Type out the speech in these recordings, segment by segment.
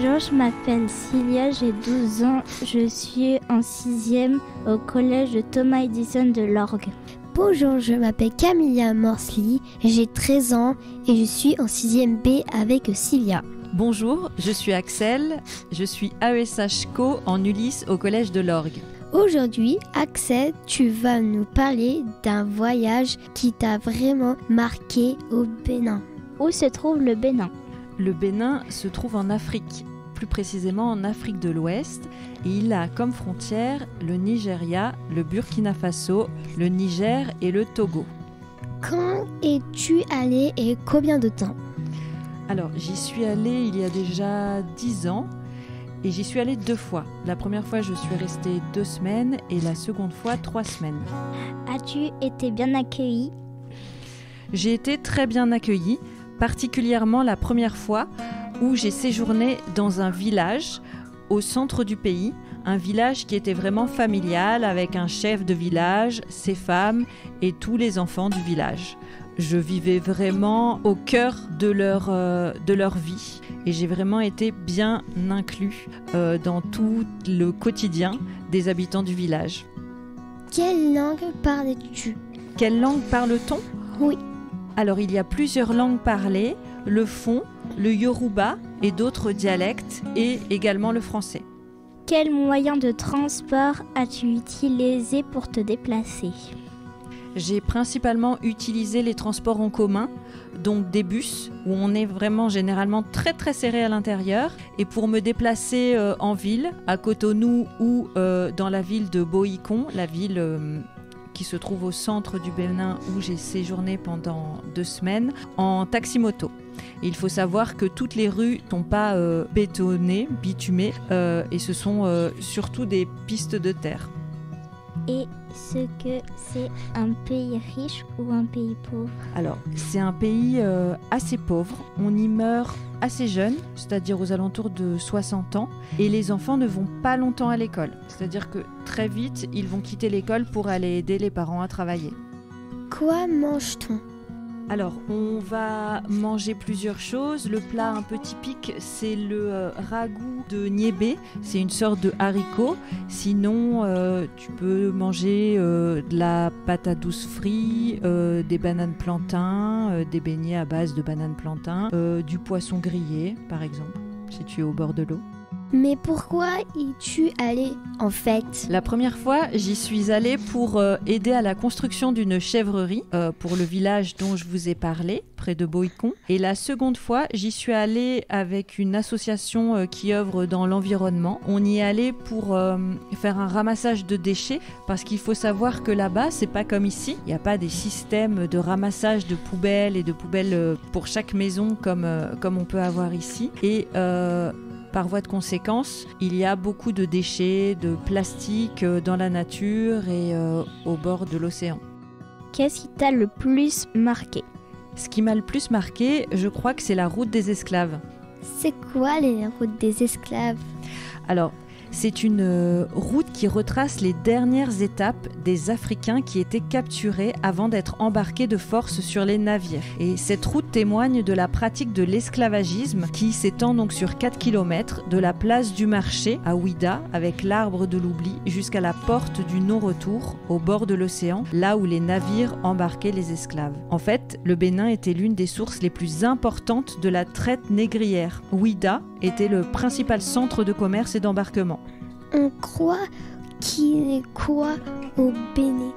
Bonjour, je m'appelle Cilia, j'ai 12 ans, je suis en 6e au collège de Thomas Edison de l'Orgue. Bonjour, je m'appelle Camilla Morsley, j'ai 13 ans et je suis en 6e B avec Cilia. Bonjour, je suis Axel, je suis AESH Co en Ulysse au collège de l'Orgue. Aujourd'hui, Axel, tu vas nous parler d'un voyage qui t'a vraiment marqué au Bénin. Où se trouve le Bénin ? Le Bénin se trouve en Afrique, plus précisément en Afrique de l'Ouest, et il a comme frontière le Nigeria, le Burkina Faso, le Niger et le Togo. Quand es-tu allé et combien de temps ? Alors, j'y suis allée il y a déjà 10 ans et j'y suis allée 2 fois. La première fois, je suis restée 2 semaines et la seconde fois, 3 semaines. As-tu été bien accueillie ? J'ai été très bien accueillie, particulièrement la première fois où j'ai séjourné dans un village au centre du pays, un village qui était vraiment familial avec un chef de village, ses femmes et tous les enfants du village. Je vivais vraiment au cœur de leur vie et j'ai vraiment été bien inclus dans tout le quotidien des habitants du village. Quelle langue parlais-tu ? Quelle langue parle-t-on ? Oui. Alors il y a plusieurs langues parlées, le fon, le yoruba et d'autres dialectes et également le français. Quel moyen de transport as-tu utilisé pour te déplacer ? J'ai principalement utilisé les transports en commun, donc des bus, où on est vraiment généralement très très serré à l'intérieur. Et pour me déplacer en ville, à Cotonou ou dans la ville de Boïkon, la ville qui se trouve au centre du Bénin où j'ai séjourné pendant 2 semaines, en taxi-moto. Et il faut savoir que toutes les rues ne sont pas bétonnées, bitumées, et ce sont surtout des pistes de terre. Est-ce que c'est un pays riche ou un pays pauvre ? Alors, c'est un pays assez pauvre. On y meurt assez jeune, c'est-à-dire aux alentours de 60 ans. Et les enfants ne vont pas longtemps à l'école. C'est-à-dire que très vite, ils vont quitter l'école pour aller aider les parents à travailler. Quoi mange-t-on ? Alors, on va manger plusieurs choses. Le plat un peu typique, c'est le ragoût de niébé. C'est une sorte de haricot. Sinon, tu peux manger de la patate douce frite, des bananes plantains, des beignets à base de bananes plantains, du poisson grillé, par exemple, si tu es au bord de l'eau. Mais pourquoi es-tu allé en fait ? La première fois, j'y suis allée pour aider à la construction d'une chèvrerie pour le village dont je vous ai parlé, près de Boïkon. Et la seconde fois, j'y suis allée avec une association qui œuvre dans l'environnement. On y est allé pour faire un ramassage de déchets parce qu'il faut savoir que là-bas, c'est pas comme ici. Il n'y a pas des systèmes de ramassage de poubelles et de poubelles pour chaque maison comme on peut avoir ici. Et par voie de conséquence, il y a beaucoup de déchets, de plastique dans la nature et au bord de l'océan. Qu'est-ce qui t'a le plus marqué ? Ce qui m'a le plus marqué, je crois que c'est la route des esclaves. C'est quoi les routes des esclaves ? Alors, c'est une route qui retrace les dernières étapes des Africains qui étaient capturés avant d'être embarqués de force sur les navires. Et cette route témoigne de la pratique de l'esclavagisme qui s'étend donc sur 4 km de la place du marché à Ouidah avec l'arbre de l'oubli jusqu'à la porte du non-retour au bord de l'océan, là où les navires embarquaient les esclaves. En fait, le Bénin était l'une des sources les plus importantes de la traite négrière. Ouidah était le principal centre de commerce et d'embarquement. On croit qu'il est quoi au Bénin ?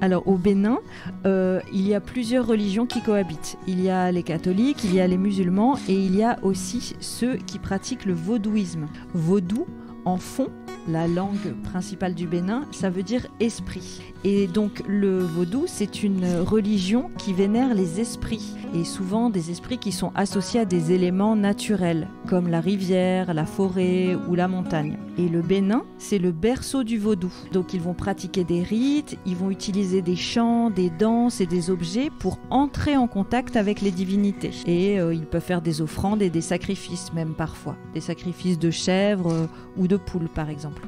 Alors au Bénin, il y a plusieurs religions qui cohabitent. Il y a les catholiques, il y a les musulmans et il y a aussi ceux qui pratiquent le vaudouisme. Vaudou, en fond, la langue principale du Bénin, ça veut dire esprit. Et donc le vaudou, c'est une religion qui vénère les esprits. Et souvent des esprits qui sont associés à des éléments naturels, comme la rivière, la forêt ou la montagne. Et le Bénin, c'est le berceau du vaudou. Donc ils vont pratiquer des rites, ils vont utiliser des chants, des danses et des objets pour entrer en contact avec les divinités. Et ils peuvent faire des offrandes et des sacrifices même parfois. Des sacrifices de chèvres ou de poules par exemple.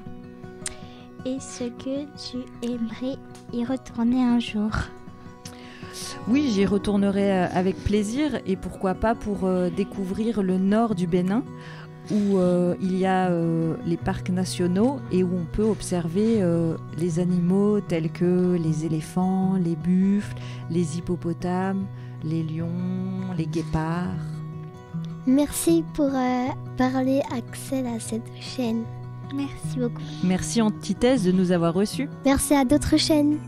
Est-ce que tu aimerais y retourner un jour ? Oui, j'y retournerai avec plaisir et pourquoi pas pour découvrir le nord du Bénin où il y a les parcs nationaux et où on peut observer les animaux tels que les éléphants, les buffles, les hippopotames, les lions, les guépards. Merci pour parler, Axel, à cette chaîne. Merci beaucoup. Merci Antithèse de nous avoir reçus. Merci à d'autres chaînes.